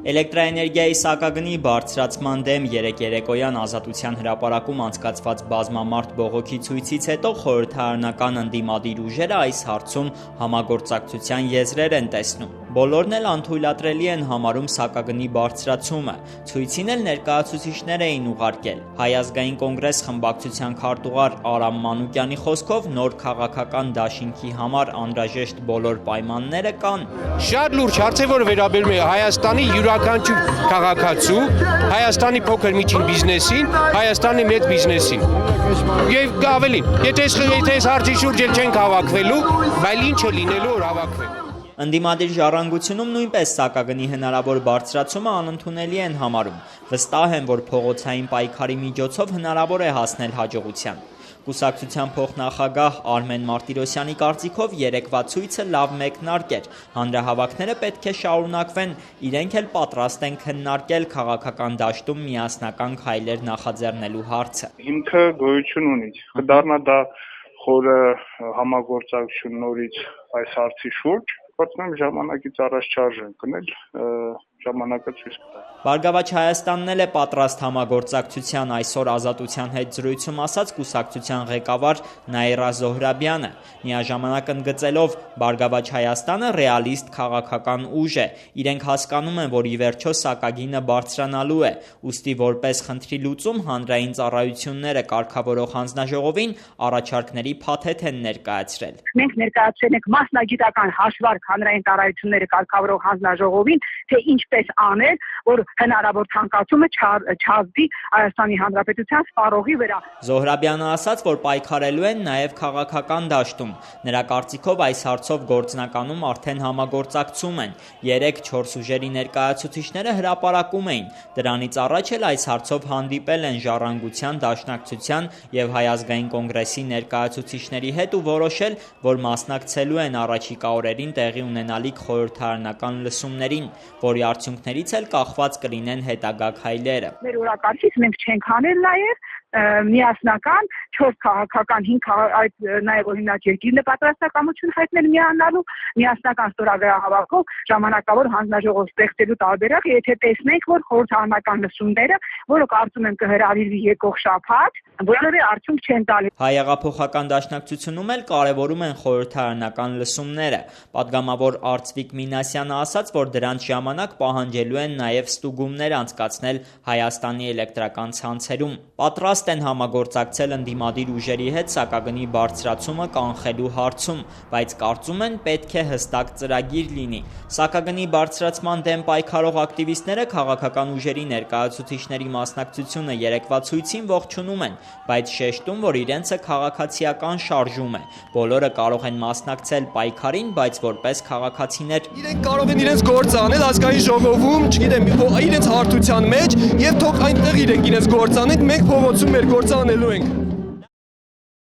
Էլեկտրաէներգիայի սակագնի բարձրացման դեմ երեկ երեկոյան Ազատության հրապարակում անցկացված բազմամարդ բողոքի ցույցից հետո խորհրդարանական ընդդիմադիր ուժերը այս հարցում համագործակցության եզրեր են տեսնում։ Բոլորն էլ անթույլատրելի են համարում սակագնի բարձրացումը, ցույցին էլ ներկայացուցիչներ էին ուղարկել։ Հայ ազգային կոնգրես խմբակցության քարտուղար Արամ Մանուկյանի խոսքով նոր քաղաքական դաշինքի համար անհրաժեշտ բոլոր պայմանները կան։ Շատ լուրջ հարց է, որը վերաբերում է Հայաստանի յուրաքանչյուր քաղաքացու, Հայաստանի փոքր միջին բիզնեսին, Հայաստանի մեծ բիզնեսին։ Եվ ավելին, եթե այս հարցի շուրջ չենք հավաքվելու, բայց ինչ է լինելու, որ հավաքվենք։ Ընդդիմադիր ժառանգությունում նույնպես սակագնի հնարավոր բարձրացումը անընդունելի են համարում։ Վստահ են, որ փողոցային պայքարի միջոցով հնարավոր է հասնել հաջողության։ Կուսակցության փոխնախագահ Արմեն Մարտիրոսյանի կարծիքով երեկվա ցույցը լավ մեկնարկ էր։ Հանրահավաքները պետք է շարունակվեն, իրենք էլ պատրաստ են քննարկել քաղաքական դաշտում միասնական քայլեր նախաձեռնելու հարցը։ Հիմքը գոյություն ունի։ Կդառնա դա խորը համագործակցություն նորից այս հարցի շուրջ։ Կարծում եմ ժամանակից առաջ չարժե ընկնել, ժամանակը ցույց կտա։ Բարգավաճ Հայաստանն էլ է պատրաստ համագործակցության, այսօր Ազատության հետ զրույցում ասաց կուսակցության ղեկավար Նաիրա Զոհրաբյանը, միաժամանակ ընդգծելով Բարգավաճ Հայաստանը ռեալիստ քաղաքական ուժ է, իրենք հասկանում են, որ ի վերջո սակագինը բարձրանալու է, ուստի որպես խնդրի լուծում հանրային ծառայությունները կարգավորող հանձնաժողովին առաջարկների փաթեթ են ներկայացրել։ Մենք ներկայացրել ենք մասնագիտական հաշվարկ հանրային ծառայությունները կարգավորող հանձնաժողովին, թե ինչպես անել, որ հնարավոր թանկացումը չազդի Հայաստանի Հանրապետության սպառողի վրա։ Զոհրաբյանը ասաց, որ պայքարելու են նաև քաղաքական դաշտում։ Նրա կարծիքով այս հարցով գործնականում արդեն համագործակցում են։ 3-4 ուժերի ներկայացուցիչները հրապարակում էին։ Դրանից առաջ էլ այս հարցով հանդիպել են Ժառանգության, Դաշնակցության եւ Հայ ազգային կոնգրեսի ներկայացուցիչների հետ ու որոշել, որ մասնակցելու են առաջիկա օրերին տեղի ունենալիք խորհրդարանական լսումներին, որի արդյունքներից էլ կախված կլինեն հետագա քայլերը։ Մեր օրակարգից մենք չենք անել նաև միասնական 4 քաղաքական 5 այդ նաև օրինակ երկիրն է պատրաստակամություն հայտնել միանալու միասնական ստորագրահավաքով ժամանակավոր հանձնաժողով ստեղծելու տարբերակ, եթե տեսնենք, որ խորհրդարանական լսումները, որը կարծում եմ կհրավիրվի եկող շաբաթ, բոլորի արդյունք չեն տալի։ Հայ-հեղափոխական դաշնակցությունում էլ կարևորում են խորհրդարանական լսումները։ Պատգամավոր Արծվիկ Մինասյանը ասաց, որ դրանց ժամանակ պահանջելու են նաև ստուգումներ անցկացնել Հայաստանի էլեկտրական ցանցերում։ Պատրաստ են համագործակցել ընդդիմադիր ուժերի հետ սակագնի բարձրացումը կանխելու հարցում, բայց կարծում են պետք է հստակ ծրագիր լինի։ Սակագնի բարձրացման դեմ պայքարող ակտիվիստները քաղաքական ուժերի ներկայացուցիչների մասնակցությունը երեկվա ցույցին ողջունում են, բայց շեշտում, որ իրենցը քաղաքացիական շարժում է։ Բոլորը կարող են մասնակցել պայքարին, բայց որպես քաղաքացիներ։ Իրենք կարող են իրենց գործ անել ազգային ժողովում, չգիտեմ, իրենց հարթության մեջ եւ թող այնտեղ իրենք իրենց գործ անեն, մենք փողոցում մեր գործը անելու ենք։